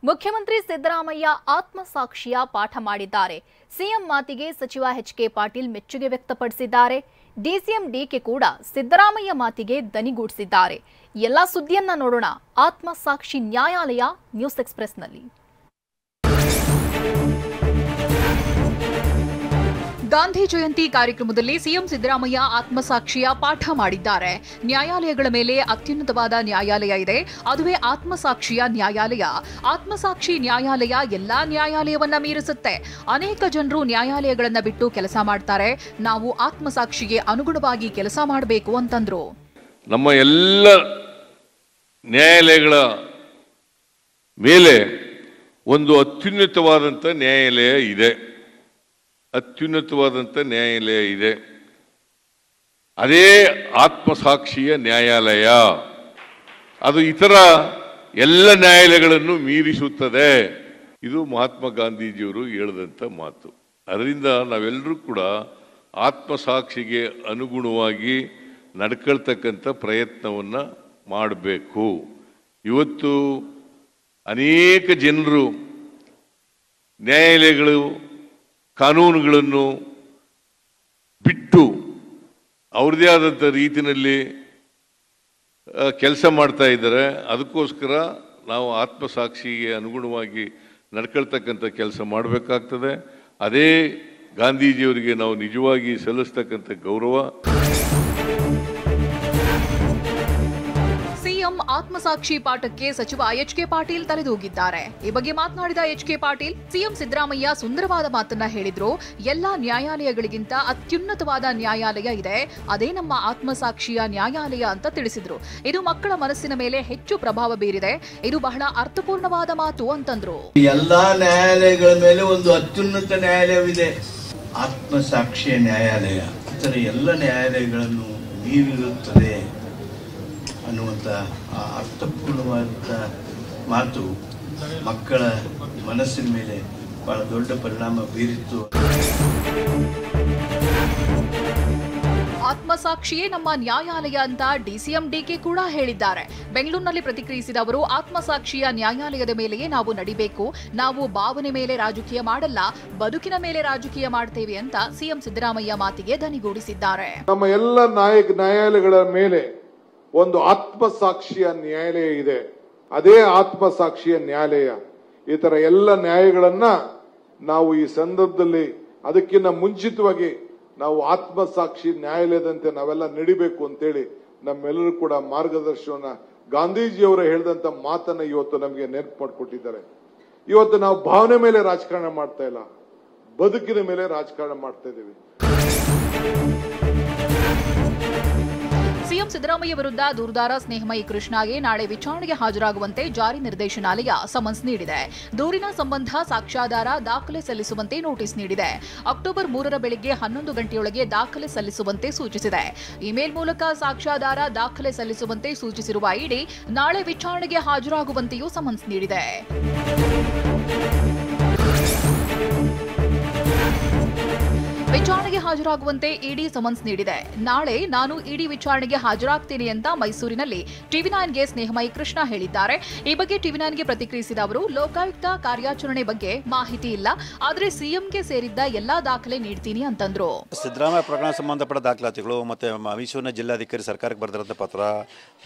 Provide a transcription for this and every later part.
ಮುಖ್ಯಮಂತ್ರಿ ಸಿದ್ದರಾಮಯ್ಯ ಆತ್ಮಸಾಕ್ಷಿಯ ಪಾಠ ಮಾಡಿದ್ದಾರೆ. ಸಿಎಂ ಮಾತಿಗೆ ಸಚಿವ ಎಚ್.ಕೆ. ಪಾಟೀಲ್ ಮೆಚ್ಚುಗೆ ವ್ಯಕ್ತಪಡಿಸಿದ್ದಾರೆ. ಡಿಸಿಎಂ ಡಿಕೆ ಕೂಡ ಸಿದ್ದರಾಮಯ್ಯ ಮಾತಿಗೆ ದನಿಗೂಡಿಸಿದ್ದಾರೆ. ಎಲ್ಲ ಸುದ್ದಿಯನ್ನ ನೋಡೋಣ ಆತ್ಮಸಾಕ್ಷಿ ನ್ಯಾಯಾಲಯ ನ್ಯೂಸ್ ಎಕ್ಸ್‌ಪ್ರೆಸ್‌ನಲ್ಲಿ. ಗಾಂಧಿ ಜಯಂತಿ ಕಾರ್ಯಕ್ರಮದಲ್ಲಿ ಸಿಎಂ ಸಿದ್ದರಾಮಯ್ಯ ಆತ್ಮಸಾಕ್ಷಿಯ ಪಾಠ ಮಾಡಿದ್ದಾರೆ. ನ್ಯಾಯಾಲಯಗಳ ಮೇಲೆ ಅತ್ಯುನ್ನತವಾದ ನ್ಯಾಯಾಲಯ ಇದೆ, ಅದುವೇ ಆತ್ಮಸಾಕ್ಷಿಯ ನ್ಯಾಯಾಲಯ. ಆತ್ಮಸಾಕ್ಷಿ ನ್ಯಾಯಾಲಯ ಎಲ್ಲಾ ನ್ಯಾಯಾಲಯವನ್ನ ಮೀರಿಸುತ್ತೆ. ಅನೇಕ ಜನರು ನ್ಯಾಯಾಲಯಗಳನ್ನ ಬಿಟ್ಟು ಕೆಲಸ ಮಾಡ್ತಾರೆ. ನಾವು ಆತ್ಮಸಾಕ್ಷಿಗೆ ಅನುಗುಣವಾಗಿ ಕೆಲಸ ಮಾಡಬೇಕು ಅಂತಂದ್ರು. ನಮ್ಮ ಎಲ್ಲ ನ್ಯಾಯಾಲಯಗಳ ಮೇಲೆ ಒಂದು ಅತ್ಯುನ್ನತವಾದಂಥ ನ್ಯಾಯಾಲಯ ಇದೆ. ಅದೇ ಆತ್ಮಸಾಕ್ಷಿಯ ನ್ಯಾಯಾಲಯ. ಅದು ಇತರ ಎಲ್ಲ ನ್ಯಾಯಾಲಯಗಳನ್ನು ಮೀರಿಸುತ್ತದೆ. ಇದು ಮಹಾತ್ಮ ಗಾಂಧೀಜಿಯವರು ಹೇಳಿದಂಥ ಮಾತು. ಅದರಿಂದ ನಾವೆಲ್ಲರೂ ಕೂಡ ಆತ್ಮಸಾಕ್ಷಿಗೆ ಅನುಗುಣವಾಗಿ ನಡ್ಕೊಳ್ತಕ್ಕಂಥ ಪ್ರಯತ್ನವನ್ನು ಮಾಡಬೇಕು. ಇವತ್ತು ಅನೇಕ ಜನರು ನ್ಯಾಯಾಲಯಗಳು ಕಾನೂನುಗಳನ್ನು ಬಿಟ್ಟು ಅವ್ರದೇ ಆದಂಥ ರೀತಿಯಲ್ಲಿ ಕೆಲಸ ಮಾಡ್ತಾ ಇದ್ದಾರೆ. ಅದಕ್ಕೋಸ್ಕರ ನಾವು ಆತ್ಮಸಾಕ್ಷಿಗೆ ಅನುಗುಣವಾಗಿ ನಡ್ಕೊಳ್ತಕ್ಕಂಥ ಕೆಲಸ ಮಾಡಬೇಕಾಗ್ತದೆ. ಅದೇ ಗಾಂಧೀಜಿಯವರಿಗೆ ನಾವು ನಿಜವಾಗಿ ಸಲ್ಲಿಸ್ತಕ್ಕಂಥ ಗೌರವ. ಸಿಎಂ ಆತ್ಮಸಾಕ್ಷಿ ಪಾಠಕ್ಕೆ ಸಚಿವ ಎಚ್.ಕೆ. ಪಾಟೀಲ್ ತಲೆದೂಗಿದ್ದಾರೆ. ಈ ಬಗ್ಗೆ ಮಾತನಾಡಿದ ಎಚ್.ಕೆ. ಪಾಟೀಲ್, ಸಿಎಂ ಸಿದ್ದರಾಮಯ್ಯ ಸುಂದರವಾದ ಮಾತನ್ನ ಹೇಳಿದ್ರು. ಎಲ್ಲಾ ನ್ಯಾಯಾಲಯಗಳಿಗಿಂತ ಅತ್ಯುನ್ನತವಾದ ನ್ಯಾಯಾಲಯ ಇದೆ, ಅದೇ ನಮ್ಮ ಆತ್ಮಸಾಕ್ಷಿಯ ನ್ಯಾಯಾಲಯ ಅಂತ ತಿಳಿಸಿದ್ರು. ಇದು ಮಕ್ಕಳ ಮನಸ್ಸಿನ ಮೇಲೆ ಹೆಚ್ಚು ಪ್ರಭಾವ ಬೀರಿದೆ. ಇದು ಬಹಳ ಅರ್ಥಪೂರ್ಣವಾದ ಮಾತು ಅಂತಂದ್ರು. ಎಲ್ಲಾ ನ್ಯಾಯಾಲಯಗಳ ಮೇಲೆ ಒಂದು ಅತ್ಯುನ್ನತ ನ್ಯಾಯಾಲಯವಿದೆ, ಆತ್ಮಸಾಕ್ಷಿಯ ನ್ಯಾಯಾಲಯ. ಇತರ ಎಲ್ಲ ನ್ಯಾಯಾಲಯಗಳನ್ನು ಮೀರಿರುತ್ತದೆ ಅನ್ನುವಂಥ ಅರ್ಥಪೂರ್ಣವಾದ ಮಾತು ಮಕ್ಕಳ ಮನಸ್ಸಿನ ಮೇಲೆ ಬಹಳ ದೊಡ್ಡ ಪರಿಣಾಮ ಬೀರಿತ್ತು. ಆತ್ಮಸಾಕ್ಷಿಯೇ ನಮ್ಮ ನ್ಯಾಯಾಲಯ ಅಂತ ಡಿಸಿಎಂ ಡಿಕೆ ಕೂಡ ಹೇಳಿದ್ದಾರೆ. ಬೆಂಗಳೂರಿನಲ್ಲಿ ಪ್ರತಿಕ್ರಿಯಿಸಿದ ಅವರು, ಆತ್ಮಸಾಕ್ಷಿಯ ನ್ಯಾಯಾಲಯದ ಮೇಲೆಯೇ ನಾವು ನಡಿಬೇಕು. ನಾವು ಭಾವನೆ ಮೇಲೆ ರಾಜಕೀಯ ಮಾಡಲ್ಲ, ಬದುಕಿನ ಮೇಲೆ ರಾಜಕೀಯ ಮಾಡ್ತೇವೆ ಅಂತ ಸಿಎಂ ಸಿದ್ದರಾಮಯ್ಯ ಮಾತಿಗೆ ದನಿಗೂಡಿಸಿದ್ದಾರೆ. ನಮ್ಮ ಎಲ್ಲ ನ್ಯಾಯಾಲಯಗಳ ಮೇಲೆ ಒಂದು ಆತ್ಮಸಾಕ್ಷಿಯ ನ್ಯಾಯಾಲಯ ಇದೆ, ಅದೇ ಆತ್ಮಸಾಕ್ಷಿಯ ನ್ಯಾಯಾಲಯ. ಈ ತರ ಎಲ್ಲ ನ್ಯಾಯಗಳನ್ನ ನಾವು ಈ ಸಂದರ್ಭದಲ್ಲಿ ಅದಕ್ಕಿಂತ ಮುಂಚಿತವಾಗಿ ನಾವು ಆತ್ಮಸಾಕ್ಷಿ ನ್ಯಾಯಾಲಯದಂತೆ ನಾವೆಲ್ಲ ನಡಿಬೇಕು ಅಂತೇಳಿ ನಮ್ಮೆಲ್ಲರೂ ಕೂಡ ಮಾರ್ಗದರ್ಶನ ಗಾಂಧೀಜಿಯವರ ಹೇಳಿದಂತ ಮಾತನ್ನ ಇವತ್ತು ನಮಗೆ ನೆನಪು ಮಾಡಿಕೊಟ್ಟಿದ್ದಾರೆ. ಇವತ್ತು ನಾವು ಭಾವನೆ ಮೇಲೆ ರಾಜಕಾರಣ ಮಾಡ್ತಾ ಇಲ್ಲ, ಬದುಕಿನ ಮೇಲೆ ರಾಜಕಾರಣ ಮಾಡ್ತಾ ಇದ್ದೀವಿ. ಸಿಎಂ ಸಿದ್ದರಾಮಯ್ಯ ವಿರುದ್ಧ ದೂರುದಾರ ಸ್ನೇಹಮಯಿ ಕೃಷ್ಣಗೆ ನಾಳೆ ವಿಚಾರಣೆಗೆ ಹಾಜರಾಗುವಂತೆ ಜಾರಿ ನಿರ್ದೇಶನಾಲಯ ಸಮನ್ಸ್ ನೀಡಿದೆ. ದೂರಿನ ಸಂಬಂಧ ಸಾಕ್ಷ್ಯಾಧಾರ ದಾಖಲೆ ಸಲ್ಲಿಸುವಂತೆ ನೋಟಿಸ್ ನೀಡಿದೆ. ಅಕ್ಟೋಬರ್ 3ರ ಬೆಳಗ್ಗೆ 11 ಗಂಟೆಯೊಳಗೆ ದಾಖಲೆ ಸಲ್ಲಿಸುವಂತೆ ಸೂಚಿಸಿದೆ. ಇಮೇಲ್ ಮೂಲಕ ಸಾಕ್ಷ್ಯಾಧಾರ ದಾಖಲೆ ಸಲ್ಲಿಸುವಂತೆ ಸೂಚಿಸಿರುವ ಇಡಿ ನಾಳೆ ವಿಚಾರಣೆಗೆ ಹಾಜರಾಗುವಂತೆಯೂ ಸಮನ್ಸ್ ನೀಡಿದೆ. ವಿಚಾರಣೆಗೆ ಹಾಜರಾಗುವಂತೆ ಇಡಿ ಸಮನ್ಸ್ ನೀಡಿದೆ. ನಾಳೆ ನಾನು ಇಡಿ ವಿಚಾರಣೆಗೆ ಹಾಜರಾಗ್ತೇನೆ ಅಂತ ಮೈಸೂರಿನಲ್ಲಿ ಟಿವಿ9ಗೆ ಸ್ನೇಹಮಯಿ ಕೃಷ್ಣ ಹೇಳಿದ್ದಾರೆ. ಈ ಬಗ್ಗೆ ಟಿವಿ9ಗೆ ಪ್ರತಿಕ್ರಿಯಿಸಿದ ಅವರು, ಲೋಕಾಯುಕ್ತ ಕಾರ್ಯಾಚರಣೆ ಬಗ್ಗೆ ಮಾಹಿತಿ ಇಲ್ಲ, ಆದರೆ ಸಿಎಂಗೆ ಸೇರಿದ್ದ ಎಲ್ಲಾ ದಾಖಲೆ ನೀಡ್ತೀನಿ ಅಂತಂದ್ರು. ಸಿದ್ದರಾಮಯ್ಯ ಪ್ರಕರಣ ಸಂಬಂಧಪಟ್ಟ ದಾಖಲಾತಿಗಳು ಮತ್ತೆ ಮೈಸೂರಿನ ಜಿಲ್ಲಾಧಿಕಾರಿ ಸರ್ಕಾರಕ್ಕೆ ಬರೆದಿರೋಂಥ ಪತ್ರ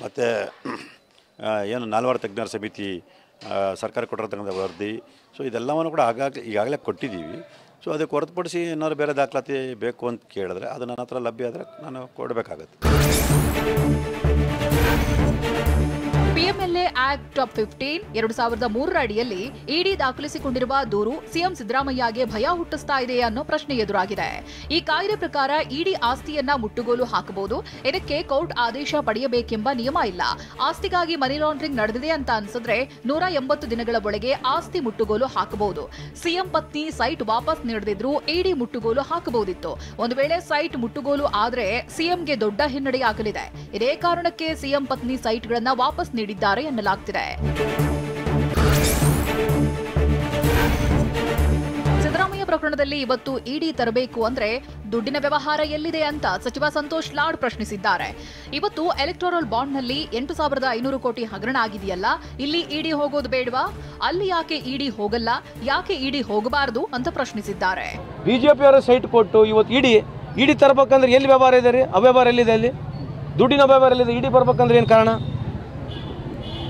ಮತ್ತೆ ಏನು ನಾಲ್ವರು ತಜ್ಞರ ಸಮಿತಿ ಸರ್ಕಾರ ಕೊಟ್ಟಿರತಕ್ಕಂಥ ವರದಿ, ಸೊ ಇದೆಲ್ಲವನ್ನು ಕೂಡ ಈಗಾಗಲೇ ಕೊಟ್ಟಿದ್ದೀವಿ. ಸೊ ಅದಕ್ಕೆ ಹೊರತುಪಡಿಸಿ ಏನಾದ್ರು ಬೇರೆ ದಾಖಲಾತಿ ಬೇಕು ಅಂತ ಕೇಳಿದ್ರೆ ಅದು ನನ್ನ ಹತ್ರ ಲಭ್ಯ ಆದರೆ ನಾನು ಕೊಡಬೇಕಾಗುತ್ತೆ. ಪಿಎಂಎಲ್ಎ ಆಕ್ಟ್ 15 2003 ಅಡಿಯಲ್ಲಿ ಇಡಿ ದಾಖಲಿಸಿಕೊಂಡಿರುವ ದೂರು ಸಿಎಂ ಸಿದ್ದರಾಮಯ್ಯಗೆ ಭಯ ಹುಟ್ಟಿಸ್ತಾ ಇದೆ ಅನ್ನೋ ಪ್ರಶ್ನೆ ಎದುರಾಗಿದೆ. ಈ ಕಾಯ್ದೆ ಪ್ರಕಾರ ಇಡಿ ಆಸ್ತಿಯನ್ನ ಮುಟ್ಟುಗೋಲು ಹಾಕಬಹುದು. ಇದಕ್ಕೆ ಕೋರ್ಟ್ ಆದೇಶ ಪಡೆಯಬೇಕೆಂಬ ನಿಯಮ ಇಲ್ಲ. ಆಸ್ತಿಗಾಗಿ ಮನಿ ಲಾಂಡ್ರಿಂಗ್ ನಡೆದಿದೆ ಅಂತ ಅನ್ಸಿದ್ರೆ 180 ದಿನಗಳ ಒಳಗೆ ಆಸ್ತಿ ಮುಟ್ಟುಗೋಲು ಹಾಕಬಹುದು. ಸಿಎಂ ಪತ್ನಿ ಸೈಟ್ ವಾಪಸ್ ನೀಡದಿದ್ರು ಇಡಿ ಮುಟ್ಟುಗೋಲು ಹಾಕಬಹುದಿತ್ತು. ಒಂದು ವೇಳೆ ಸೈಟ್ ಮುಟ್ಟುಗೋಲು ಆದ್ರೆ ಸಿಎಂಗೆ ದೊಡ್ಡ ಹಿನ್ನಡೆಯಾಗಲಿದೆ. ಇದೇ ಕಾರಣಕ್ಕೆ ಸಿಎಂ ಪತ್ನಿ ಸೈಟ್ಗಳನ್ನ ವಾಪಸ್ ನೀಡಿದ್ದಾರೆ ಎನ್ನಲಾಗ್ತಿದೆ. ಸಿದ್ದರಾಮಯ್ಯ ಪ್ರಕರಣದಲ್ಲಿ ಇವತ್ತು ಇಡಿ ತರಬೇಕು ಅಂದ್ರೆ ದುಡ್ಡಿನ ವ್ಯವಹಾರ ಎಲ್ಲಿದೆ ಅಂತ ಸಚಿವ ಸಂತೋಷ್ ಲಾಡ್ ಪ್ರಶ್ನಿಸಿದ್ದಾರೆ. ಇವತ್ತು ಎಲೆಕ್ಟೋರಲ್ ಬಾಂಡ್ನಲ್ಲಿ 8,500 ಕೋಟಿ ಹಗರಣ ಆಗಿದೆಯಲ್ಲ, ಇಲ್ಲಿ ಇಡಿ ಹೋಗೋದು ಬೇಡವಾ? ಅಲ್ಲಿ ಯಾಕೆ ಇಡಿ ಹೋಗಲ್ಲ, ಯಾಕೆ ಇಡಿ ಹೋಗಬಾರದು ಅಂತ ಪ್ರಶ್ನಿಸಿದ್ದಾರೆ. ಬಿಜೆಪಿಯವರ ಸೈಟ್ ಕೊಟ್ಟು ಇವತ್ತು ಇಡಿ ತರಬೇಕಂದ್ರೆ ಎಲ್ಲಿ ವ್ಯವಹಾರ ಇದೆ ರೀ? ಅವ್ಯವಹಾರ ಎಲ್ಲಿದೆ? ಅಲ್ಲಿ ದುಡ್ಡಿನ ವ್ಯವಹಾರ ಎಲ್ಲಿದೆ? ಇಡಿ ಬರ್ಬೇಕಂದ್ರೆ ಏನು ಕಾರಣ?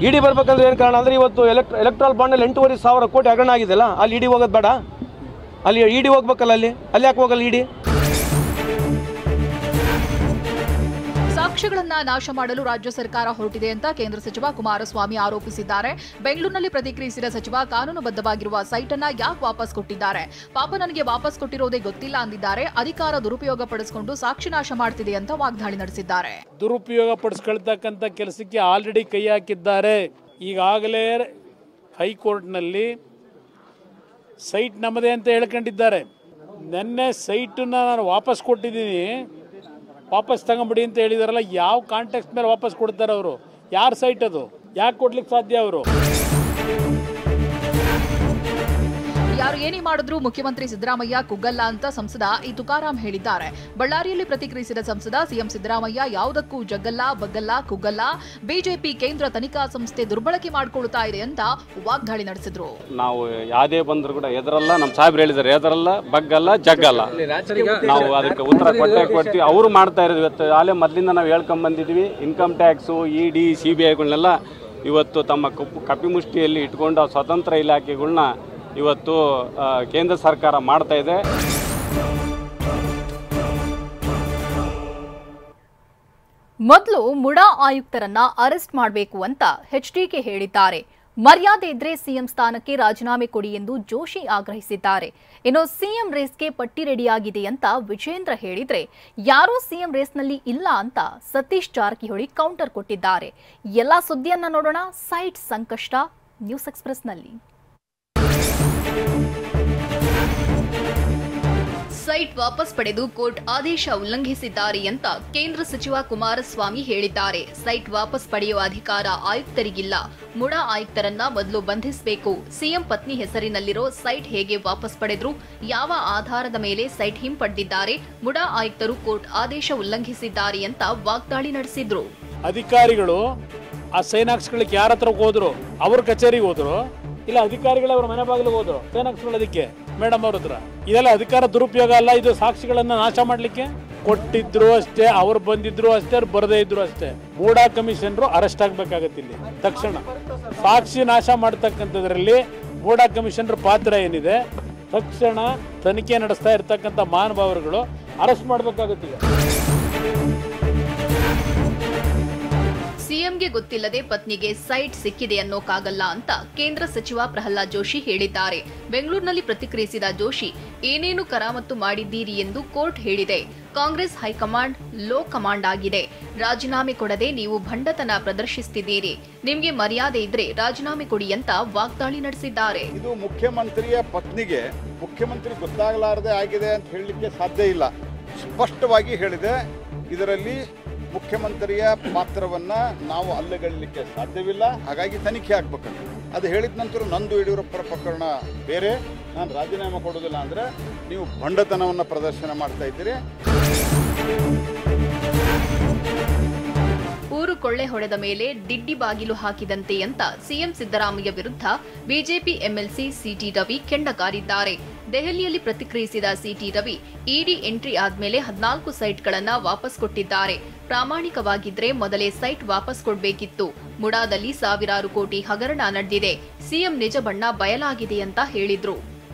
ಇಡಿ ಬರ್ಬೇಕಂದ್ರೆ ಏನು ಕಾರಣ ಅಂದರೆ ಇವತ್ತು ಎಲೆಕ್ಟ್ರಲ್ ಬಾಂಡ್ನಲ್ಲಿ 8,500 ಕೋಟಿ ಹಗರಣ ಆಗಿದೆಯಲ್ಲ, ಅಲ್ಲಿ ಇಡಿ ಹೋಗೋದು ಬೇಡ? ಅಲ್ಲಿ ಇಡಿ ಹೋಗ್ಬೇಕಲ್ಲ, ಅಲ್ಲಿ ಯಾಕೆ ಹೋಗಲ್ಲ ಇಡಿ? ಸಾಕ್ಷ್ಯಗಳನ್ನ ನಾಶ ಮಾಡಲು ರಾಜ್ಯ ಸರ್ಕಾರ ಹೊರಟಿದೆ ಅಂತ ಕೇಂದ್ರ ಸಚಿವ ಕುಮಾರಸ್ವಾಮಿ ಆರೋಪಿಸಿದ್ದಾರೆ. ಬೆಂಗಳೂರಿನಲ್ಲಿ ಪ್ರತಿಕ್ರಿಯಿಸಿದ ಸಚಿವ, ಕಾನೂನುಬದ್ಧವಾಗಿರುವ ಸೈಟ್ ಅನ್ನ ಯಾಕೆ ವಾಪಸ್ ಕೊಟ್ಟಿದ್ದಾರೆ? ಪಾಪ ನನಗೆ ವಾಪಸ್ ಕೊಟ್ಟಿರೋದೇ ಗೊತ್ತಿಲ್ಲ ಅಂದಿದ್ದಾರೆ. ಅಧಿಕಾರ ದುರುಪಯೋಗ ಪಡಿಸಿಕೊಂಡು ಸಾಕ್ಷಿ ನಾಶ ಮಾಡ್ತಿದೆ ಅಂತ ವಾಗ್ದಾಳಿ ನಡೆಸಿದ್ದಾರೆ. ದುರುಪಯೋಗ ಪಡಿಸ್ಕೊಳ್ತಕ್ಕಂಥ ಕೆಲಸಕ್ಕೆ ಆಲ್ರೆಡಿ ಕೈ ಹಾಕಿದ್ದಾರೆ. ಈಗಾಗಲೇ ಹೈಕೋರ್ಟ್ನಲ್ಲಿ ಸೈಟ್ ನಮ್ಮದೇ ಅಂತ ಹೇಳ್ಕೊಂಡಿದ್ದಾರೆ. ನೆನ್ನೆ ಸೈಟನ್ನ ನಾನು ವಾಪಸ್ ಕೊಟ್ಟಿದ್ದೀನಿ, ವಾಪಸ್ ತಗೊಂಬಿಡಿ ಅಂತ ಹೇಳಿದಾರಲ್ಲ. ಯಾವ ಕಾಂಟೆಕ್ಸ್ಟ್ ಮೇಲೆ ವಾಪಸ್ ಕೊಡ್ತಾರೆ ಅವರು? ಯಾರ ಸೈಟ್ ಅದು? ಯಾಕೆ ಕೊಡ್ಲಿಕ್ಕೆ ಸಾಧ್ಯ ಅವರು? ಯಾರು ಏನೇ ಮಾಡಿದ್ರು ಮುಖ್ಯಮಂತ್ರಿ ಸಿದ್ದರಾಮಯ್ಯ ಕುಗ್ಗಲ್ಲ ಅಂತ ಸಂಸದ ಇ ತುಕಾರಾಂ ಹೇಳಿದ್ದಾರೆ. ಬಳ್ಳಾರಿಯಲ್ಲಿ ಪ್ರತಿಕ್ರಿಯಿಸಿದ ಸಂಸದ, ಸಿಎಂ ಸಿದ್ದರಾಮಯ್ಯ ಯಾವುದಕ್ಕೂ ಜಗ್ಗಲ್ಲ, ಬಗ್ಗಲ್ಲ, ಕುಗ್ಗಲ್ಲ. ಬಿಜೆಪಿ ಕೇಂದ್ರ ತನಿಖಾ ಸಂಸ್ಥೆ ದುರ್ಬಳಕೆ ಮಾಡಿಕೊಳ್ಳುತ್ತಾ ಇದೆ ಅಂತ ವಾಗ್ದಾಳಿ ನಡೆಸಿದ್ರು. ನಾವು ಯಾವುದೇ ಬಂದ್ರು ಕೂಡ ಎದರಲ್ಲ, ನಮ್ಮ ಸಾಹೇಬ್ರು ಹೇಳಿದ್ದಾರೆ, ಎದರಲ್ಲ, ಬಗ್ಗಲ್ಲ, ಜಗ್ಗಲ್ಲ. ನಾವು ಅದಕ್ಕೆ ಉತ್ತರ ಕೊಡ್ತೀವಿ. ಅವರು ಮಾಡ್ತಾ ಇರೋದು ಇವತ್ತು ಅಲ್ಲೇ ಮೊದಲಿಂದ ನಾವು ಹೇಳ್ಕೊಂಡ್ ಬಂದಿದ್ವಿ. ಇನ್ಕಮ್ ಟ್ಯಾಕ್ಸು, ಇಡಿ, CBIಗಳನ್ನೆಲ್ಲ ಇವತ್ತು ತಮ್ಮ ಕಪಿಮುಷ್ಟಿಯಲ್ಲಿ ಇಟ್ಕೊಂಡು ಸ್ವತಂತ್ರ ಇಲಾಖೆಗಳನ್ನ ಇವತ್ತು ಕೇಂದ್ರ ಸರ್ಕಾರ ಮಾಡ್ತಾ ಇದೆ. ಮೊದಲು ಮುಡಾ ಆಯುಕ್ತರನ್ನ ಅರೆಸ್ಟ್ ಮಾಡಬೇಕು ಅಂತ HDK ಹೇಳಿದ್ದಾರೆ. ಮರ್ಯಾದೆ ಇದ್ರೆ ಸಿಎಂ ಸ್ಥಾನಕ್ಕೆ ರಾಜೀನಾಮೆ ಕೊಡಿ ಎಂದು ಜೋಶಿ ಆಗ್ರಹಿಸಿದ್ದಾರೆ. ಇನ್ನು ಸಿಎಂ ರೇಸ್ಗೆ ಪಟ್ಟಿ ರೆಡಿಯಾಗಿದೆ ಅಂತ ವಿಜೇಂದ್ರ ಹೇಳಿದ್ರೆ, ಯಾರೂ ಸಿಎಂ ರೇಸ್ನಲ್ಲಿ ಇಲ್ಲ ಅಂತ ಸತೀಶ್ ಜಾರಕಿಹೊಳಿ ಕೌಂಟರ್ ಕೊಟ್ಟಿದ್ದಾರೆ. ಎಲ್ಲಾ ಸುದ್ದಿಯನ್ನ ನೋಡೋಣ ಸೈಟ್ ಸಂಕಷ್ಟ ನ್ಯೂಸ್ ಎಕ್ಸ್‌ಪ್ರೆಸ್ನಲ್ಲಿ. ಸೈಟ್ ವಾಪಸ್ ಪಡೆದು ಕೋರ್ಟ್ ಆದೇಶ ಉಲ್ಲಂಘಿಸಿದ್ದಾರೆ ಅಂತ ಕೇಂದ್ರ ಸಚಿವ ಕುಮಾರಸ್ವಾಮಿ ಹೇಳಿದ್ದಾರೆ. ಸೈಟ್ ವಾಪಸ್ ಪಡೆಯುವ ಅಧಿಕಾರ ಆಯುಕ್ತರಿಗಿಲ್ಲ. ಮುಡಾ ಆಯುಕ್ತರನ್ನ ಮೊದಲು ಬಂಧಿಸಬೇಕು. ಸಿಎಂ ಪತ್ನಿ ಹೆಸರಿನಲ್ಲಿರೋ ಸೈಟ್ ಹೇಗೆ ವಾಪಸ್ ಪಡೆದ್ರು? ಯಾವ ಆಧಾರದ ಮೇಲೆ ಸೈಟ್ ಹಿಂಪಡೆದಿದ್ದಾರೆ? ಮುಡಾ ಆಯುಕ್ತರು ಕೋರ್ಟ್ ಆದೇಶ ಉಲ್ಲಂಘಿಸಿದ್ದಾರೆ ಅಂತ ವಾಗ್ದಾಳಿ ನಡೆಸಿದ್ರು. ಅಧಿಕಾರಿಗಳು ಆ ಸೈನ್ ಹಾಕ್ಸ್ಕೊಳ್ಳಿಕ್ಕೆ ಯಾರ ಹತ್ರ ಹೋದ್ರು? ಅವ್ರ ಕಚೇರಿಗೆ ಹೋದ್ರು, ಇಲ್ಲ ಅಧಿಕಾರಿಗಳು ಅವ್ರ ಮನೆ ಬಾಗಿಲಿಗೆ ಹೋದ್ರು ಸೈನ್ ಹಾಕ್ಸ್ಕೊಳ್ಳೋದಕ್ಕೆ ಮೇಡಮ್ ಅವ್ರ ಹತ್ರ. ಇದೆಲ್ಲ ಅಧಿಕಾರ ದುರುಪಯೋಗ ಅಲ್ಲ, ಇದು ಸಾಕ್ಷಿಗಳನ್ನ ನಾಶ ಮಾಡ್ಲಿಕ್ಕೆ ಕೊಟ್ಟಿದ್ರು ಅಷ್ಟೇ, ಅವ್ರು ಬಂದಿದ್ರು ಅಷ್ಟೇ, ಅವ್ರು ಬರದೇ ಇದ್ರು ಅಷ್ಟೇ. ಮೂಡಾ ಕಮಿಷನರು ಅರೆಸ್ಟ್ ಆಗ್ಬೇಕಾಗತ್ತೆ ಇಲ್ಲಿ ತಕ್ಷಣ. ಸಾಕ್ಷಿ ನಾಶ ಮಾಡ್ತಕ್ಕಂಥದ್ರಲ್ಲಿ ಮೂಡಾ ಕಮಿಷನರ್ ಪಾತ್ರ ಏನಿದೆ? ತಕ್ಷಣ ತನಿಖೆ ನಡೆಸ್ತಾ ಇರ್ತಕ್ಕಂಥ ಮಹಾನುಭಾವರುಗಳು ಅರೆಸ್ಟ್ ಮಾಡ್ಬೇಕಾಗತ್ತಿದೆ. ಸಿಎಂಗೆ ಗೊತ್ತಿಲ್ಲದೆ ಪತ್ನಿಗೆ ಸೈಟ್ ಸಿಕ್ಕಿದೆ ಅನ್ನೋಕ್ಕಾಗಲ್ಲ ಅಂತ ಕೇಂದ್ರ ಸಚಿವ ಪ್ರಹ್ಲಾದ್ ಜೋಶಿ ಹೇಳಿದ್ದಾರೆ. ಬೆಂಗಳೂರಿನಲ್ಲಿ ಪ್ರತಿಕ್ರಿಯಿಸಿದ ಜೋಶಿ, ಏನೇನು ಕರಾಮತ್ತು ಮಾಡಿದ್ದೀರಿ ಎಂದು ಕೋರ್ಟ್ ಹೇಳಿದೆ. ಕಾಂಗ್ರೆಸ್ ಹೈಕಮಾಂಡ್ ಲೋ ಕಮಾಂಡ್ ಆಗಿದೆ. ರಾಜೀನಾಮೆ ಕೊಡದೆ ನೀವು ಭಂಡತನ ಪ್ರದರ್ಶಿಸುತ್ತಿದ್ದೀರಿ. ನಿಮಗೆ ಮರ್ಯಾದೆ ಇದ್ರೆ ರಾಜೀನಾಮೆ ಕೊಡಿ ಅಂತ ವಾಗ್ದಾಳಿ ನಡೆಸಿದ್ದಾರೆ. ಇದು ಮುಖ್ಯಮಂತ್ರಿಯ ಪತ್ನಿಗೆ ಮುಖ್ಯಮಂತ್ರಿ ಗೊತ್ತಾಗಲಾರದೆ ಆಗಿದೆ ಅಂತ ಹೇಳಲಿಕ್ಕೆ ಸಾಧ್ಯ ಇಲ್ಲ. ಸ್ಪಷ್ಟವಾಗಿ ಹೇಳಿದೆ, ಇದರಲ್ಲಿ ಮುಖ್ಯಮಂತ್ರಿಯ ಪಾತ್ರವನ್ನ ನಾವು ಅಲ್ಲಗಳ್ಳಲಿಕ್ಕೆ ಸಾಧ್ಯವಿಲ್ಲ. ಹಾಗಾಗಿ ತನಿಖೆ ಆಗ್ಬೇಕಂತ ಅದು ಹೇಳಿದ ನಂತರ ನಂದು ಯಡಿಯೂರಪ್ಪರ ಪ್ರಕರಣ ಬೇರೆ, ನಾನು ರಾಜೀನಾಮೆ ಕೊಡೋದಿಲ್ಲ ಅಂದ್ರೆ ನೀವು ಭಂಡತನವನ್ನು ಪ್ರದರ್ಶನ ಮಾಡ್ತಾ ಇದ್ದೀರಿ. ಊರು ಕೊಳ್ಳೆ ಹೊಡೆದ ಮೇಲೆ ದಿಡ್ಡಿ ಬಾಗಿಲು ಹಾಕಿದಂತೆ ಅಂತ ಸಿಎಂ ಸಿದ್ದರಾಮಯ್ಯ ವಿರುದ್ಧ ಬಿಜೆಪಿ ಎಂಎಲ್ಸಿ ಸಿಟಿ ರವಿ ಕೆಂಡಕಾರಿದ್ದಾರೆ. ದೆಹಲಿಯಲ್ಲಿ ಪ್ರತಿಕ್ರಿಯಿಸಿದ ಸಿಟಿ ರವಿ, ಇಡಿ ಎಂಟ್ರಿ ಆದ್ಮೇಲೆ 14 ಸೈಟ್ಗಳನ್ನ ವಾಪಸ್ ಕೊಟ್ಟಿದ್ದಾರೆ. ಪ್ರಾಮಾಣಿಕವಾಗಿದ್ರೆ ಮೊದಲೇ ಸೈಟ್ ವಾಪಸ್ ಕೊಡಬೇಕಿತ್ತು. ಮುಡಾದಲ್ಲಿ ಸಾವಿರಾರು ಕೋಟಿ ಹಗರಣ ನಡೆದಿದೆ. ಸಿಎಂ ನಿಜ ಬಣ್ಣ ಬಯಲಾಗಿದೆ ಅಂತ ಹೇಳಿದ್ರು.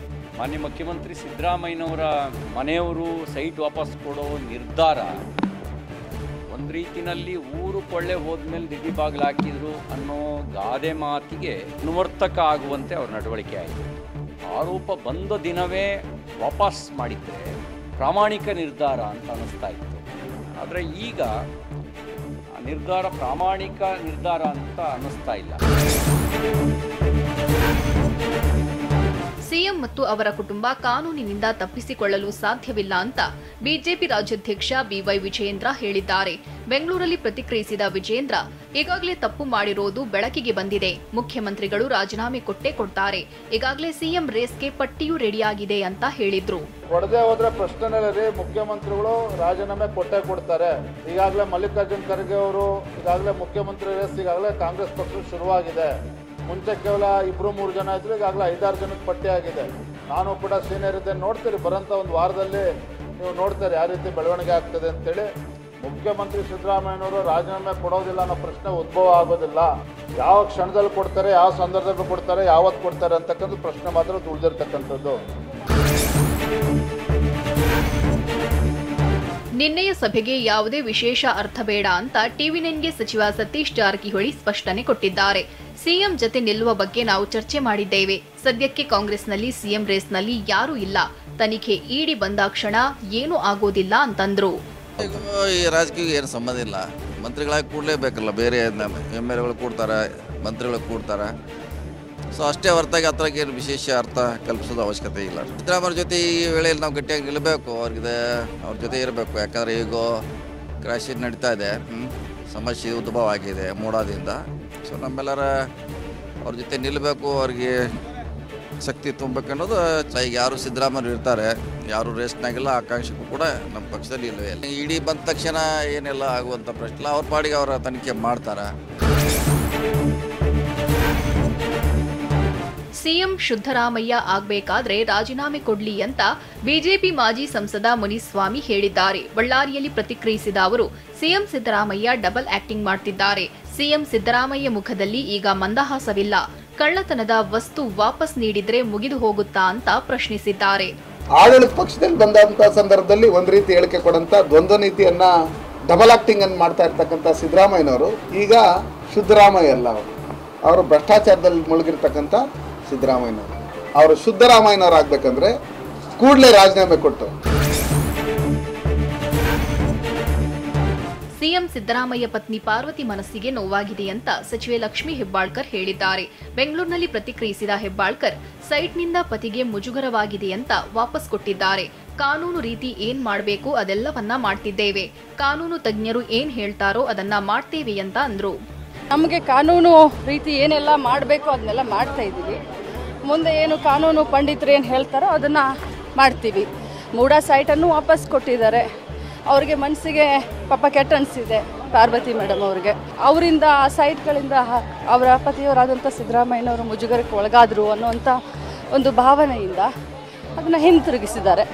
ಮಾನ್ಯ ಮುಖ್ಯಮಂತ್ರಿ ಸಿದ್ದರಾಮಯ್ಯನವರ ಮನೆಯವರು ಸೈಟ್ ವಾಪಸ್ ಕೊಡೋ ನಿರ್ಧಾರ ಒಂದು ರೀತಿಯಲ್ಲಿ ಊರು ಕೊಳ್ಳೆ ಹೋದ್ಮೇಲೆ ದಿಡ್ಡಿ ಬಾಗಿಲು ಹಾಕಿದ್ರು ಅನ್ನೋ ಗಾದೆ ಮಾತಿಗೆ ಅನುವರ್ತಕ ಆಗುವಂತೆ ಅವ್ರ ನಡವಳಿಕೆ ಆಯಿತು. ಆರೋಪ ಬಂದ ದಿನವೇ ವಾಪಸ್ ಮಾಡಿದ್ರೆ ಪ್ರಾಮಾಣಿಕ ನಿರ್ಧಾರ ಅಂತ ಅನ್ನಿಸ್ತಾ ಇತ್ತು. ಆದರೆ ಈಗ ನಿರ್ಧಾರ ಪ್ರಾಮಾಣಿಕ ನಿರ್ಧಾರ ಅಂತ ಅನ್ನಿಸ್ತಾ ಇಲ್ಲ. ಸಿಎಂ ಮತ್ತು ಅವರ ಕುಟುಂಬ ಕಾನೂನಿನಿಂದ ತಪ್ಪಿಸಿಕೊಳ್ಳಲು ಸಾಧ್ಯವಿಲ್ಲ ಅಂತ ಬಿಜೆಪಿ ರಾಜ್ಯಾಧ್ಯಕ್ಷ ಬಿವೈ ವಿಜಯೇಂದ್ರ ಹೇಳಿದ್ದಾರೆ. ಬೆಂಗಳೂರಲ್ಲಿ ಪ್ರತಿಕ್ರಿಯಿಸಿದ ವಿಜಯೇಂದ್ರ, ಈಗಾಗಲೇ ತಪ್ಪು ಮಾಡಿರೋದು ಬೆಳಕಿಗೆ ಬಂದಿದೆ. ಮುಖ್ಯಮಂತ್ರಿಗಳು ರಾಜೀನಾಮೆ ಕೊಟ್ಟೇ ಕೊಡ್ತಾರೆ. ಈಗಾಗಲೇ ಸಿಎಂ ರೇಸ್ಗೆ ಪಟ್ಟಿಯೂ ರೆಡಿಯಾಗಿದೆ ಅಂತ ಹೇಳಿದ್ರು. ಕೊಡದೆ ಹೋದ್ರೆ ಪ್ರಶ್ನೆನಲ್ಲಿ ಮುಖ್ಯಮಂತ್ರಿಗಳು ರಾಜೀನಾಮೆ ಕೊಟ್ಟೇ ಕೊಡ್ತಾರೆ. ಈಗಾಗಲೇ ಮಲ್ಲಿಕಾರ್ಜುನ್ ಖರ್ಗೆ ಅವರು ಈಗಾಗಲೇ ಮುಖ್ಯಮಂತ್ರಿ ರೇಸ್ ಈಗಾಗಲೇ ಕಾಂಗ್ರೆಸ್ ಪಕ್ಷ ಶುರುವಾಗಿದೆ. ಮುಂಚೆ ಕೇವಲ 2-3 ಜನ ಇದ್ರು, ಈಗಾಗಲೇ 5-6 ಜನಕ್ಕೆ ಪಟ್ಟಿ ಆಗಿದೆ. ನಾನು ಕೂಡ ಸೀನಿಯರ್ ಇದ್ದೆ, ನೋಡ್ತೀರಿ ಬರೋಂಥ ಒಂದು ವಾರದಲ್ಲಿ ನೀವು ನೋಡ್ತಾರೆ ಯಾವ ರೀತಿ ಬೆಳವಣಿಗೆ ಆಗ್ತದೆ ಅಂತೇಳಿ. ಮುಖ್ಯಮಂತ್ರಿ ಸಿದ್ದರಾಮಯ್ಯನವರು ರಾಜೀನಾಮೆ ಕೊಡೋದಿಲ್ಲ ಅನ್ನೋ ಪ್ರಶ್ನೆ ಉದ್ಭವ ಆಗೋದಿಲ್ಲ. ಯಾವ ಕ್ಷಣದಲ್ಲಿ ಕೊಡ್ತಾರೆ, ಯಾವ ಸಂದರ್ಭದಲ್ಲಿ ಕೊಡ್ತಾರೆ, ಯಾವತ್ತು ಕೊಡ್ತಾರೆ ಅಂತಕ್ಕಂಥ ಪ್ರಶ್ನೆ ಮಾತ್ರ ಉಳಿದಿರ್ತಕ್ಕಂಥದ್ದು. ನಿನ್ನೆಯ ಸಭೆಗೆ ಯಾವುದೇ ವಿಶೇಷ ಅರ್ಥ ಬೇಡ ಅಂತ ಟಿವಿ9ಗೆ ಸಚಿವ ಸತೀಶ್ ಜಾರಕಿಹೊಳಿ ಸ್ಪಷ್ಟನೆ ಕೊಟ್ಟಿದ್ದಾರೆ. ಸಿಎಂ ಜತೆ ನಿಲ್ಲುವ ಬಗ್ಗೆ ನಾವು ಚರ್ಚೆ ಮಾಡಿದ್ದೇವೆ. ಸದ್ಯಕ್ಕೆ ಕಾಂಗ್ರೆಸ್ನಲ್ಲಿ ಸಿಎಂ ರೇಸ್ನಲ್ಲಿ ಯಾರೂ ಇಲ್ಲ. ತನಿಖೆ ಇಡಿ ಬಂದಾಕ್ಷಣ ಏನೂ ಆಗೋದಿಲ್ಲ ಅಂತಂದ್ರು. ಈ ರಾಜಕೀಯ ಏನು ಸಂಬಂಧ ಇಲ್ಲ. ಮಂತ್ರಿಗಳಾಗಿ ಕೂಡಲೇಬೇಕಲ್ಲ, ಬೇರೆ MLAಗಳು ಕೂಡ್ತಾರೆ, ಮಂತ್ರಿಗಳು ಕೂಡ್ತಾರೆ. ಸೊ ಅಷ್ಟೇ ಹೊರತಾಗಿ ಹತ್ರಕ್ಕೆ ಏನು ವಿಶೇಷ ಅರ್ಥ ಕಲ್ಪಿಸೋದು ಅವಶ್ಯಕತೆ ಇಲ್ಲ. ಸಿದ್ದರಾಮಯ್ಯ ಜೊತೆ ಈ ವೇಳೆಯಲ್ಲಿ ನಾವು ಗಟ್ಟಿಯಾಗಿ ನಿಲ್ಲಬೇಕು, ಅವ್ರ ಜೊತೆ ಇರಬೇಕು. ಯಾಕಂದರೆ ಈಗ ಕ್ರಾಶ್ ನಡೀತಾ ಇದೆ, ಸಮಸ್ಯೆ ಉದ್ಭವ ಆಗಿದೆ ಮೂಡಾದಿಂದ. ಸೊ ನಮ್ಮೆಲ್ಲರ ಅವ್ರ ಜೊತೆ ನಿಲ್ಲಬೇಕು, ಅವ್ರಿಗೆ ಶಕ್ತಿ ತುಂಬಬೇಕು ಅನ್ನೋದು. ಈಗ ಯಾರು ಸಿದ್ದರಾಮಯ್ಯ ಇರ್ತಾರೆ, ಯಾರು ರೇಸ್ನಾಗಿಲ್ಲ, ಆಕಾಂಕ್ಷಿಗೂ ಕೂಡ ನಮ್ಮ ಪಕ್ಷದಲ್ಲಿ ಇಲ್ಲವೇ ಇಲ್ಲ. ಇಡೀ ಬಂದ ತಕ್ಷಣ ಏನೆಲ್ಲ ಆಗುವಂಥ ಪ್ರಶ್ನೆ, ಅವ್ರ ಪಾಡಿಗೆ ಅವರ ತನಿಖೆ ಮಾಡ್ತಾರೆ. ಸಿಎಂ ಸಿದ್ದರಾಮಯ್ಯ ಆಗಬೇಕಾದ್ರೆ ರಾಜೀನಾಮೆ ಕೊಡ್ಲಿ ಅಂತ ಬಿಜೆಪಿ ಮಾಜಿ ಸಂಸದ ಮುನಿಸ್ವಾಮಿ ಹೇಳಿದ್ದಾರೆ. ಬಳ್ಳಾರಿಯಲ್ಲಿ ಪ್ರತಿಕ್ರಿಯಿಸಿದ ಅವರು, ಸಿಎಂ ಸಿದ್ದರಾಮಯ್ಯ ಡಬಲ್ ಆಕ್ಟಿಂಗ್ ಮಾಡ್ತಿದ್ದಾರೆ. ಸಿಎಂ ಸಿದ್ದರಾಮಯ್ಯ ಮುಖದಲ್ಲಿ ಈಗ ಮಂದಹಾಸವಿಲ್ಲ. ಕಳ್ಳತನದ ವಸ್ತು ವಾಪಸ್ ನೀಡಿದ್ರೆ ಮುಗಿದು ಹೋಗುತ್ತಾ ಅಂತ ಪ್ರಶ್ನಿಸಿದ್ದಾರೆ. ಆಡಳಿತ ಪಕ್ಷದಲ್ಲಿ ಬಂದಂತ ಸಂದರ್ಭದಲ್ಲಿ ಒಂದು ರೀತಿ ಹೇಳಿಕೆ ಕೊಡಂತ ದ್ವಂದ್ವ ನೀತಿಯನ್ನ, ಡಬಲ್ ಆಕ್ಟಿಂಗ್ ಅನ್ನು ಮಾಡ್ತಾ ಇರ್ತಕ್ಕಂಥ ಸಿದ್ದರಾಮಯ್ಯನವರು ಈಗ ಸಿದ್ದರಾಮಯ್ಯ ಅಲ್ಲ, ಅವರು ಭ್ರಷ್ಟಾಚಾರದಲ್ಲಿ ಮುಳುಗಿರ್ತಕ್ಕಂಥ ಸಿದ್ದರಾಮಯ್ಯನವರು. ಅವರು ಸಿದ್ದರಾಮಯ್ಯನವರು ಆಗ್ಬೇಕಂದ್ರೆ ಕೂಡಲೇ ರಾಜೀನಾಮೆ ಕೊಟ್ಟು. ಸಿಎಂ ಸಿದ್ದರಾಮಯ್ಯ ಪತ್ನಿ ಪಾರ್ವತಿ ಮನಸ್ಸಿಗೆ ನೋವಾಗಿದೆ ಅಂತ ಸಚಿವೆ ಲಕ್ಷ್ಮೀ ಹೆಬ್ಬಾಳ್ಕರ್ ಹೇಳಿದ್ದಾರೆ. ಬೆಂಗಳೂರಿನಲ್ಲಿ ಪ್ರತಿಕ್ರಿಯಿಸಿದ ಹೆಬ್ಬಾಳ್ಕರ್, ಸೈಟ್ನಿಂದ ಪತಿಗೆ ಮುಜುಗರವಾಗಿದೆ ಅಂತ ವಾಪಸ್ ಕೊಟ್ಟಿದ್ದಾರೆ. ಕಾನೂನು ರೀತಿ ಏನ್ ಮಾಡಬೇಕು ಅದೆಲ್ಲವನ್ನ ಮಾಡ್ತಿದ್ದೇವೆ. ಕಾನೂನು ತಜ್ಞರು ಏನ್ ಹೇಳ್ತಾರೋ ಅದನ್ನ ಮಾಡ್ತೇವೆ ಅಂತ ಅಂದ್ರು. ನಮಗೆ ಕಾನೂನು ರೀತಿ ಏನೆಲ್ಲ ಮಾಡಬೇಕು ಅದನ್ನೆಲ್ಲ ಮಾಡ್ತಾ ಇದ್ದೀವಿ. ಮುಂದೆ ಏನು ಕಾನೂನು ಪಂಡಿತರು ಏನು ಹೇಳ್ತಾರೋ ಅದನ್ನು ಮಾಡ್ತೀವಿ. ಮೂಡಾ ಸೈಟನ್ನು ವಾಪಸ್ ಕೊಟ್ಟಿದ್ದಾರೆ. ಅವ್ರಿಗೆ ಮನಸ್ಸಿಗೆ ಪಾಪ ಕೆಟ್ಟ ಅನಿಸಿದೆ ಪಾರ್ವತಿ ಮೇಡಮ್ ಅವ್ರಿಗೆ. ಅವರಿಂದ ಆ ಸೈಟ್ಗಳಿಂದ ಅವರ ಪತಿಯವರಾದಂಥ ಸಿದ್ದರಾಮಯ್ಯನವರು ಮುಜುಗರಕ್ಕೆ ಒಳಗಾದರು ಅನ್ನುವಂಥ ಒಂದು ಭಾವನೆಯಿಂದ ಅದನ್ನು ಹಿಂತಿರುಗಿಸಿದ್ದಾರೆ.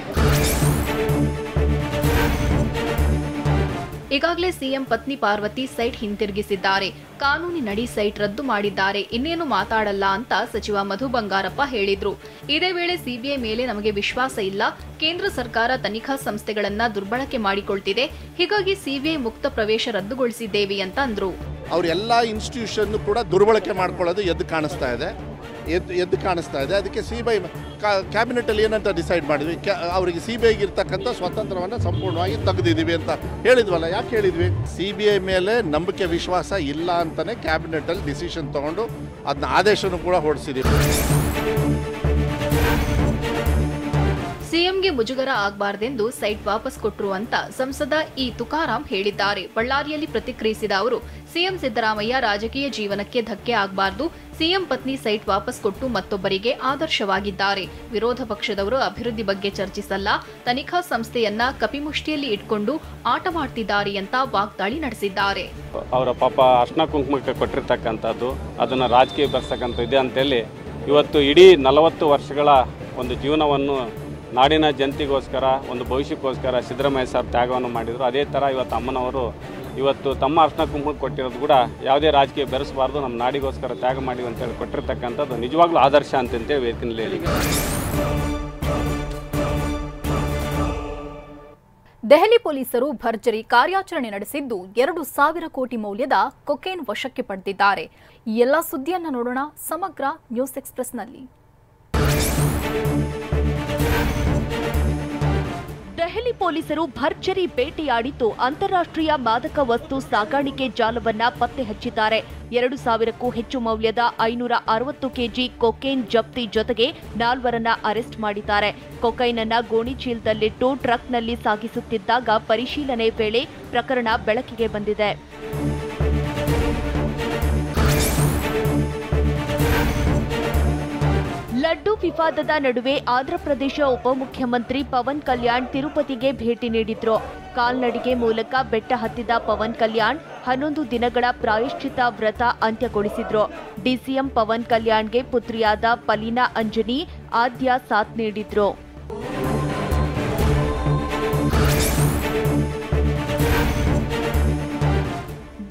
ಈಗಾಗಲೇ ಸಿಎಂ ಪತ್ನಿ ಪಾರ್ವತಿ ಸೈಟ್ ಹಿಂತಿರುಗಿಸಿದ್ದಾರೆ. ಕಾನೂನಿನಡಿ ಸೈಟ್ ರದ್ದು ಮಾಡಿದ್ದಾರೆ. ಇನ್ನೇನು ಮಾತಾಡಲ್ಲ ಅಂತ ಸಚಿವ ಮಧು ಬಂಗಾರಪ್ಪ ಹೇಳಿದ್ರು. ಇದೇ ವೇಳೆ ಸಿಬಿಐ ಮೇಲೆ ನಮಗೆ ವಿಶ್ವಾಸ ಇಲ್ಲ. ಕೇಂದ್ರ ಸರ್ಕಾರ ತನಿಖಾ ಸಂಸ್ಥೆಗಳನ್ನ ದುರ್ಬಳಕೆ ಮಾಡಿಕೊಳ್ತಿದೆ. ಹೀಗಾಗಿ ಸಿಬಿಐ ಮುಕ್ತ ಪ್ರವೇಶ ರದ್ದುಗೊಳಿಸಿದ್ದೇವೆ ಅಂತ ಅಂದ್ರು. ಅವರೆಲ್ಲ ಇನ್ಸ್ಟಿಟ್ಯೂಷನ್ ಕೂಡ ದುರ್ಬಳಕೆ ಮಾಡ್ಕೊಳ್ಳೋದು ಎದ್ದು ಕಾಣಿಸ್ತಾ ಇದೆ. ಅದಕ್ಕೆ ಸಿಬಿಐ ಕ್ಯಾಬಿನೆಟಲ್ಲಿ ಏನಂತ ಡಿಸೈಡ್ ಮಾಡಿದ್ವಿ, ಅವರಿಗೆ ಸಿಬಿಐಗೆ ಇರ್ತಕ್ಕಂಥ ಸ್ವತಂತ್ರವನ್ನು ಸಂಪೂರ್ಣವಾಗಿ ತೆಗೆದಿದ್ದೀವಿ ಅಂತ ಹೇಳಿದ್ವಲ್ಲ. ಯಾಕೆ ಹೇಳಿದ್ವಿ? ಸಿಬಿಐ ಮೇಲೆ ನಂಬಿಕೆ ವಿಶ್ವಾಸ ಇಲ್ಲ ಅಂತಲೇ ಕ್ಯಾಬಿನೆಟಲ್ಲಿ ಡಿಸಿಷನ್ ತಗೊಂಡು ಅದನ್ನ ಆದೇಶನೂ ಕೂಡ ಹೊರಡಿಸಿದ್ದೀವಿ. ಸಿಎಂಗೆ ಮುಜುಗರ ಆಗಬಾರದೆಂದು ಸೈಟ್ ವಾಪಸ್ ಕೊಟ್ರು ಅಂತ ಸಂಸದ ಇ ತುಕಾರಾಂ ಹೇಳಿದ್ದಾರೆ. ಬಳ್ಳಾರಿಯಲ್ಲಿ ಪ್ರತಿಕ್ರಿಯಿಸಿದ ಅವರು, ಸಿಎಂ ಸಿದ್ದರಾಮಯ್ಯ ರಾಜಕೀಯ ಜೀವನಕ್ಕೆ ಧಕ್ಕೆ ಆಗಬಾರದು. ಸಿಎಂ ಪತ್ನಿ ಸೈಟ್ ವಾಪಸ್ ಕೊಟ್ಟು ಮತ್ತೊಬ್ಬರಿಗೆ ಆದರ್ಶವಾಗಿದ್ದಾರೆ. ವಿರೋಧ ಪಕ್ಷದವರು ಅಭಿವೃದ್ಧಿ ಬಗ್ಗೆ ಚರ್ಚಿಸಲ್ಲ. ತನಿಖಾ ಸಂಸ್ಥೆಯನ್ನ ಕಪಿಮುಷ್ಟಿಯಲ್ಲಿ ಇಟ್ಕೊಂಡು ಆಟ ಮಾಡ್ತಿದ್ದಾರೆ ಅಂತ ವಾಗ್ದಾಳಿ ನಡೆಸಿದ್ದಾರೆ. ಅವರ ಪಾಪ ಅರ್ಶನ ಕುಂಕುಮಕ್ಕೆ ಕೊಟ್ಟಿರ್ತಕ್ಕಂಥದ್ದು ಅದನ್ನು ರಾಜಕೀಯ ಬೆರೆಸಕ್ಕಂಥ ಇದೆ ಅಂತೇಳಿ ಇವತ್ತು ಇಡೀ 40 ವರ್ಷಗಳ ಒಂದು ಜೀವನವನ್ನು ನಾಡಿನ ಜನತೆಗೋಸ್ಕರ, ಒಂದು ಭವಿಷ್ಯಕ್ಕೋಸ್ಕರ ಸಿದ್ದರಾಮಯ್ಯ ಸರ್ ತ್ಯಾಗವನ್ನು ಮಾಡಿದರು. ಅದೇ ಥರ ಇವತ್ತು ಅಮ್ಮನವರು ಇವತ್ತು ತಮ್ಮ ಅರ್ಶನ ಕುಂಕುಮಕ್ಕೆ ಕೊಟ್ಟಿರೋದು ಕೂಡ ಯಾವುದೇ ರಾಜಕೀಯ ಬೆರೆಸಬಾರ್ದು, ನಮ್ಮ ನಾಡಿಗೋಸ್ಕರ ತ್ಯಾಗ ಮಾಡಿ ಅಂತೇಳಿ ಕೊಟ್ಟಿರ್ತಕ್ಕಂಥದ್ದು ನಿಜವಾಗ್ಲೂ ಆದರ್ಶ ಅಂತೇಳಿ ವೇದಿಕೆಯಲ್ಲಿ ಹೇಳಿ. ದೆಹಲಿ ಪೊಲೀಸರು ಭರ್ಜರಿ ಕಾರ್ಯಾಚರಣೆ ನಡೆಸಿದ್ದು 2,000 ಕೋಟಿ ಮೌಲ್ಯದ ಕೊಕೇನ್ ವಶಕ್ಕೆ ಪಡೆದಿದ್ದಾರೆ. ಈ ಎಲ್ಲ ಸುದ್ದಿಯನ್ನು ನೋಡೋಣ ಸಮಗ್ರ ನ್ಯೂಸ್ ಎಕ್ಸ್‌ಪ್ರೆಸ್ನಲ್ಲಿ. ದೆಹಲಿ ಪೊಲೀಸರು ಭರ್ಜರಿ ಬೇಟೆಯಾಡಿದ್ದು ಅಂತಾರಾಷ್ಟ್ರೀಯ ಮಾದಕ ವಸ್ತು ಸಾಗಾಣಿಕೆ ಜಾಲವನ್ನ ಪತ್ತೆ ಹಚ್ಚಿದ್ದಾರೆ. 2,000ಕ್ಕೂ ಹೆಚ್ಚು ಮೌಲ್ಯದ 560 ಕೆಜಿ ಕೊಕೈನ್ ಜಪ್ತಿ ಜೊತೆಗೆ 4ರನ್ನ ಅರೆಸ್ಟ್ ಮಾಡಿದ್ದಾರೆ. ಕೊಕೈನ್ ಅನ್ನ ಗೋಣಿ ಚೀಲದಲ್ಲಿಟ್ಟು ಟ್ರಕ್ನಲ್ಲಿ ಸಾಗಿಸುತ್ತಿದ್ದಾಗ ಪರಿಶೀಲನೆ ವೇಳೆ ಪ್ರಕರಣ ಬೆಳಕಿಗೆ ಬಂದಿದೆ. ಲಡ್ಡು ವಿವಾದದ ನಡುವೆ ಆಂಧ್ರಪ್ರದೇಶ ಉಪಮುಖ್ಯಮಂತ್ರಿ ಪವನ್ ಕಲ್ಯಾಣ್ ತಿರುಪತಿಗೆ ಭೇಟಿ ನೀಡಿದ್ರು. ಕಾಲ್ನಡಿಗೆ ಮೂಲಕ ಬೆಟ್ಟ ಹತ್ತಿದ ಪವನ್ ಕಲ್ಯಾಣ್ 11 ದಿನಗಳ ಪ್ರಾಯಶ್ಚಿತ್ತ ವ್ರತ ಅಂತ್ಯಗೊಳಿಸಿದ್ರು. ಡಿಸಿಎಂ ಪವನ್ ಕಲ್ಯಾಣ್ಗೆ ಪುತ್ರಿಯಾದ ಪಲೀನಾ ಅಂಜನಿ ಆದ್ಯ ಸಾಥ್ ನೀಡಿದ್ರು.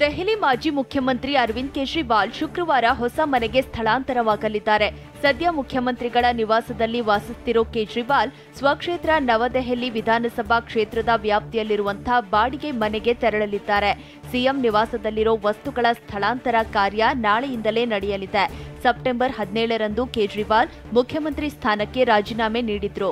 ದೆಹಲಿ ಮಾಜಿ ಮುಖ್ಯಮಂತ್ರಿ ಅರವಿಂದ್ ಕೇಜ್ರಿವಾಲ್ ಶುಕ್ರವಾರ ಹೊಸ ಮನೆಗೆ ಸ್ಥಳಾಂತರವಾಗಲಿದ್ದಾರೆ. ಸದ್ಯ ಮುಖ್ಯಮಂತ್ರಿಗಳ ನಿವಾಸದಲ್ಲಿ ವಾಸಿಸುತ್ತಿರೋ ಕೇಜ್ರಿವಾಲ್ ಸ್ವಕ್ಷೇತ್ರ ನವದೆಹಲಿ ವಿಧಾನಸಭಾ ಕ್ಷೇತ್ರದ ವ್ಯಾಪ್ತಿಯಲ್ಲಿರುವಂತಹ ಬಾಡಿಗೆ ಮನೆಗೆ ತೆರಳಲಿದ್ದಾರೆ. ಸಿಎಂ ನಿವಾಸದಲ್ಲಿರೋ ವಸ್ತುಗಳ ಸ್ಥಳಾಂತರ ಕಾರ್ಯ ನಾಳೆಯಿಂದಲೇ ನಡೆಯಲಿದೆ. ಸೆಪ್ಟೆಂಬರ್ 17ರಂದು ಕೇಜ್ರಿವಾಲ್ ಮುಖ್ಯಮಂತ್ರಿ ಸ್ಥಾನಕ್ಕೆ ರಾಜೀನಾಮೆ ನೀಡಿದ್ರು.